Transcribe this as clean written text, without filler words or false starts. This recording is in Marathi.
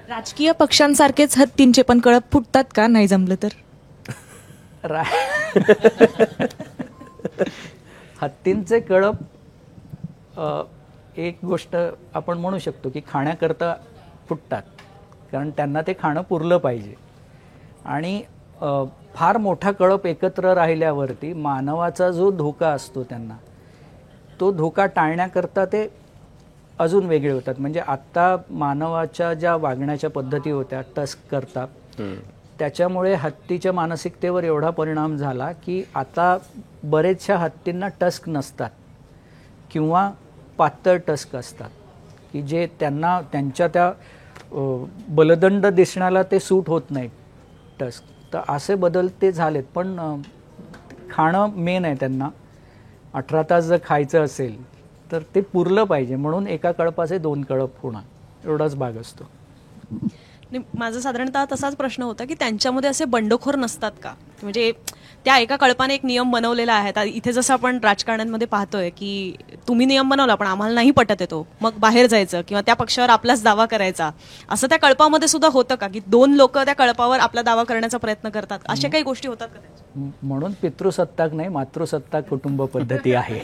राजकीय पक्षांसारखेच हत्तींचे पण कळप फुटतात का नाही जमलं तर? हत्तींचे कळप एक गोष्ट आपण म्हणू शकतो की खाण्याकरता फुटतात, कारण त्यांना ते खाणं पुरलं पाहिजे. आणि फार मोठा कळप एकत्र राहिल्यावरती मानवाचा जो धोका असतो त्यांना, तो धोका टाळण्याकरता ते अजून वेगळे होतात. म्हणजे आत्ता मानवाच्या ज्या वागण्याच्या पद्धती होत्या टस्क करता, त्याच्यामुळे हत्तीच्या मानसिकतेवर एवढा परिणाम झाला की आता बरेचशा हत्तींना टस्क नसतात किंवा पातळ टस्क असतात की जे त्यांना त्यांच्या त्या बलदंड दिसण्याला ते सूट होत नाही टस्क. तर असे बदल ते झालेत. पण खाणं मेन आहे त्यांना. 18 तास जर खायचं असेल तर ते पुरलं पाहिजे, म्हणून एका कळपाचे 2 कळप होणं एवढाच भाग असतो. माझा साधारणतः तसाच प्रश्न होता की त्यांच्यामध्ये असे बंडखोर नसतात का? म्हणजे त्या एका कळपाने एक नियम बनवलेला आहे. इथे जसं आपण राजकारण्यांमध्ये पाहतोय की तुम्ही नियम बनवला पण आम्हाला नाही पटत येतो, मग बाहेर जायचं किंवा त्या पक्षावर आपलाच दावा करायचा, असं त्या कळपामध्ये सुद्धा होतं का की 2 लोक त्या कळपावर आपला दावा करण्याचा प्रयत्न करतात? अशा काही गोष्टी होतात का? म्हणून पितृसत्ताक नाही, मातृसत्ताक कुटुंब पद्धती आहे.